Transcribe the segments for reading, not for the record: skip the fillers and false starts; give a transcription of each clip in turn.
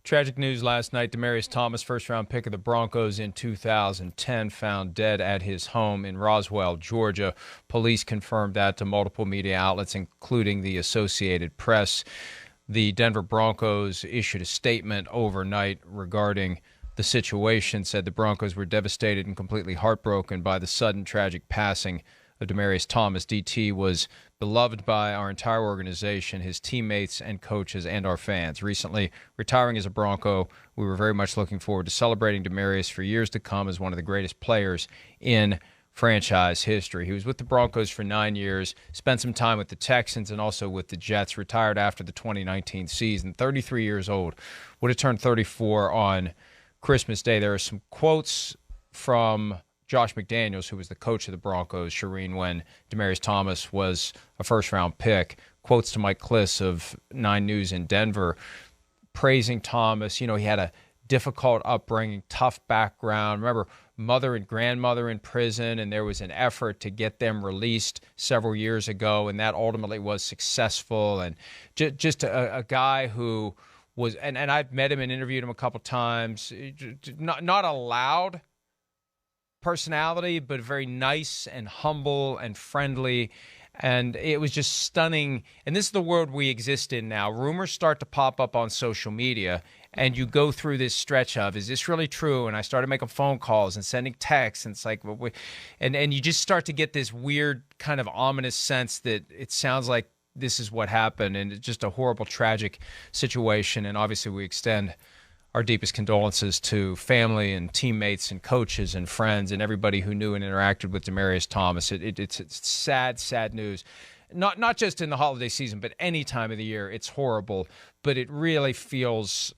Tragic news last night. Demaryius Thomas, first-round pick of the Broncos in 2010, found dead at his home in Roswell, Georgia. Police confirmed that to multiple media outlets, including the Associated Press. The Denver Broncos issued a statement overnight regarding the situation, said the Broncos were devastated and completely heartbroken by the sudden tragic passing of Demaryius Thomas. DT was beloved by our entire organization, his teammates and coaches, and our fans. Recently retiring as a Bronco, we were very much looking forward to celebrating Demaryius for years to come as one of the greatest players in franchise history. He was with the Broncos for 9 years, spent some time with the Texans and also with the Jets, retired after the 2019 season, 33 years old. Would have turned 34 on Christmas Day. There are some quotes from Josh McDaniels, who was the coach of the Broncos, Charean, when Demaryius Thomas was a first-round pick. Quotes to Mike Kliss of 9 News in Denver, praising Thomas. You know, he had a difficult upbringing, tough background. Remember, mother and grandmother in prison, and there was an effort to get them released several years ago, and that ultimately was successful. And just a guy who was, and I've met him and interviewed him a couple times, not a loud personality, but very nice and humble and friendly. And it was just stunning. And this is the world we exist in now. Rumors start to pop up on social media, and you go through this stretch of, is this really true? And I started making phone calls and sending texts, and it's like, and you just start to get this weird kind of ominous sense that it sounds like this is what happened, and it's just a horrible, tragic situation. And obviously we extend our deepest condolences to family and teammates and coaches and friends and everybody who knew and interacted with Demaryius Thomas. It's sad, sad news. Not just in the holiday season, but any time of the year. It's horrible, but it really feels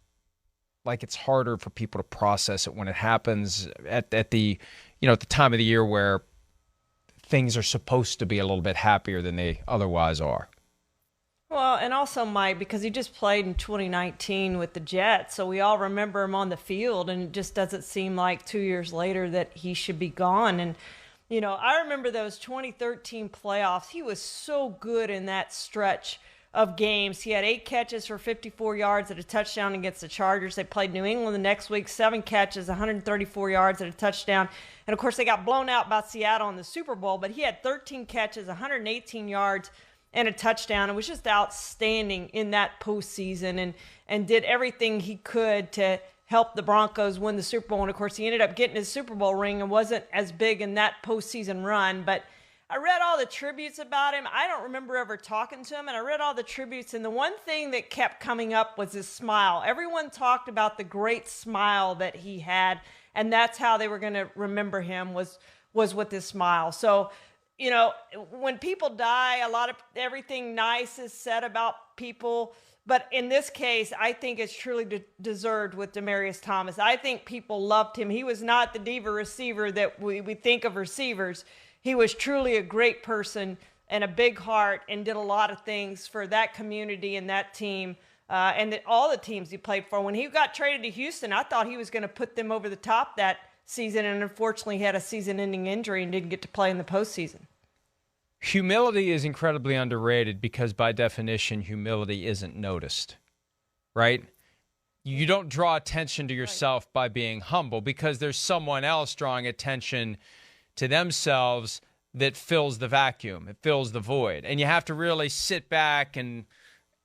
like it's harder for people to process it when it happens at the time of the year where things are supposed to be a little bit happier than they otherwise are. Well, and also, Mike, because he just played in 2019 with the Jets, so we all remember him on the field, and it just doesn't seem like 2 years later that he should be gone. And, you know, I remember those 2013 playoffs. He was so good in that stretch of games. He had 8 catches for 54 yards at a touchdown against the Chargers. They played New England the next week, 7 catches, 134 yards at a touchdown. And, of course, they got blown out by Seattle in the Super Bowl, but he had 13 catches, 118 yards, and a touchdown. It was just outstanding in that postseason, and did everything he could to help the Broncos win the Super Bowl. And, of course, he ended up getting his Super Bowl ring and wasn't as big in that postseason run. But I read all the tributes about him. I don't remember ever talking to him, and I read all the tributes, and the one thing that kept coming up was his smile. Everyone talked about the great smile that he had, and that's how they were going to remember him was with his smile. So, you know, when people die, everything nice is said about people. But in this case, I think it's truly deserved with Demaryius Thomas. I think people loved him. He was not the diva receiver that we think of receivers. He was truly a great person and a big heart, and did a lot of things for that community and that team and all the teams he played for. When he got traded to Houston, I thought he was going to put them over the top that season, and unfortunately he had a season-ending injury and didn't get to play in the postseason. Humility is incredibly underrated because, by definition, humility isn't noticed, right? You don't draw attention to yourself by being humble because there's someone else drawing attention to themselves that fills the vacuum. It fills the void. And you have to really sit back and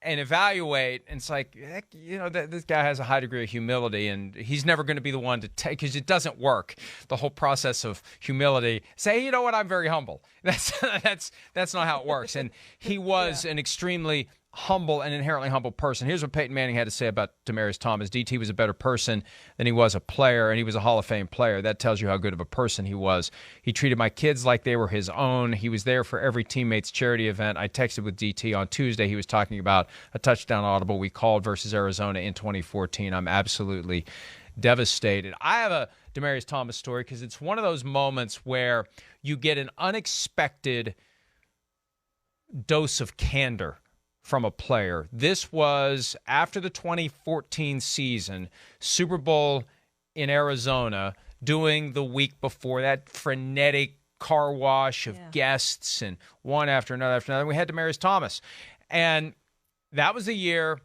evaluate. And it's like, heck, you know, this guy has a high degree of humility, and he's never going to be the one to take, because it doesn't work. The whole process of humility, say, you know what, I'm very humble. That's not how it works. And he was an extremely humble and inherently humble person. Here's what Peyton Manning had to say about Demaryius Thomas. DT was a better person than he was a player, and he was a Hall of Fame player. That tells you how good of a person he was. He treated my kids like they were his own. He was there for every teammate's charity event. I texted with DT on Tuesday. He was talking about a touchdown audible we called versus Arizona in 2014. I'm absolutely devastated. I have a Demaryius Thomas story because it's one of those moments where you get an unexpected dose of candor from a player. This was after the 2014 season, Super Bowl in Arizona, doing the week before that frenetic car wash of guests and one after another after another. We had Demaryius Thomas. And that was the year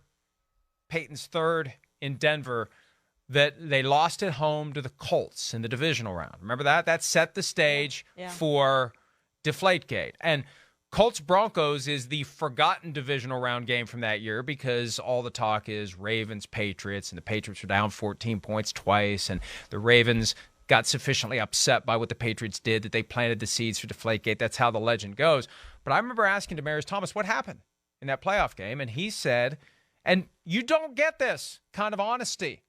Peyton's third in Denver that they lost at home to the Colts in the divisional round. Remember that? That set the stage for Deflategate. And Colts-Broncos is the forgotten divisional round game from that year because all the talk is Ravens-Patriots, and the Patriots were down 14 points twice, and the Ravens got sufficiently upset by what the Patriots did that they planted the seeds for Deflategate. That's how the legend goes. But I remember asking Demaryius Thomas what happened in that playoff game, and he said, and you don't get this kind of honesty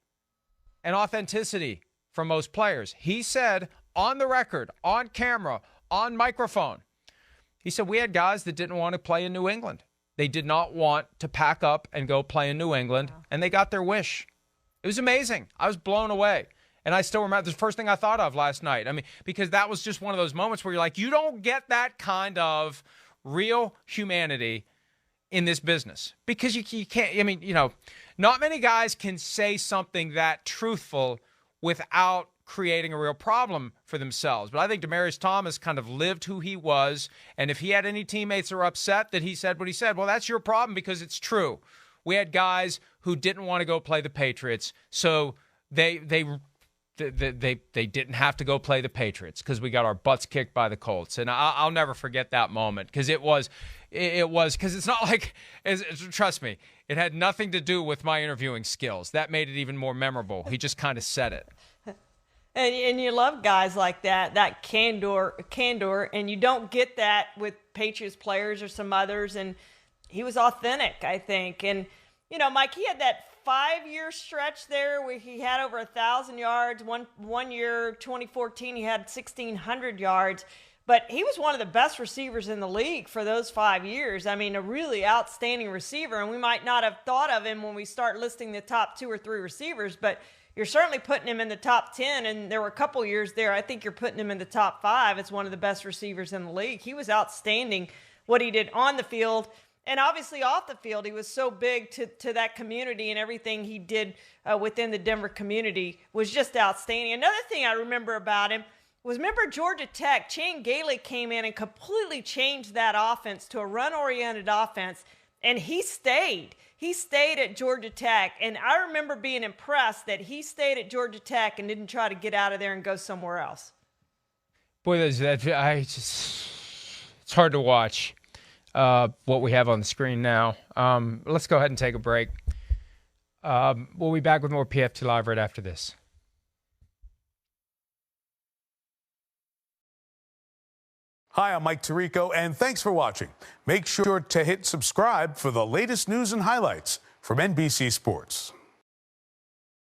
and authenticity from most players. He said on the record, on camera, on microphone, he said, we had guys that didn't want to play in New England. They did not want to pack up and go play in New England, and they got their wish. It was amazing. I was blown away. And I still remember the first thing I thought of last night. I mean, because that was just one of those moments where you're like, you don't get that kind of real humanity in this business. Because you can't, I mean, you know, not many guys can say something that truthful without creating a real problem for themselves. But I think Demaryius Thomas kind of lived who he was, and if he had any teammates that were upset that he said what he said, well, that's your problem because it's true. We had guys who didn't want to go play the Patriots, so they didn't have to go play the Patriots because we got our butts kicked by the Colts. And I'll never forget that moment because it was because it's not like, trust me, it had nothing to do with my interviewing skills. That made it even more memorable. He just kind of said it. And you love guys like that candor, and you don't get that with Patriots players or some others. And he was authentic, I think. And, you know, Mike, he had that 5-year stretch there where he had over 1,000 yards. One year, 2014, he had 1,600 yards. But he was one of the best receivers in the league for those 5 years. I mean, a really outstanding receiver. And we might not have thought of him when we start listing the top 2 or 3 receivers, but you're certainly putting him in the top 10, and there were a couple years there I think you're putting him in the top 5. It's one of the best receivers in the league. He was outstanding what he did on the field, and obviously off the field. He was so big to that community, and everything he did within the Denver community was just outstanding. Another thing I remember about him was, remember Georgia Tech, Chan Gailey came in and completely changed that offense to a run-oriented offense, and he stayed. He stayed at Georgia Tech, and I remember being impressed that he stayed at Georgia Tech and didn't try to get out of there and go somewhere else. Boy, it's hard to watch what we have on the screen now. Let's go ahead and take a break. We'll be back with more PFT Live right after this. Hi, I'm Mike Tirico, and thanks for watching. Make sure to hit subscribe for the latest news and highlights from NBC Sports.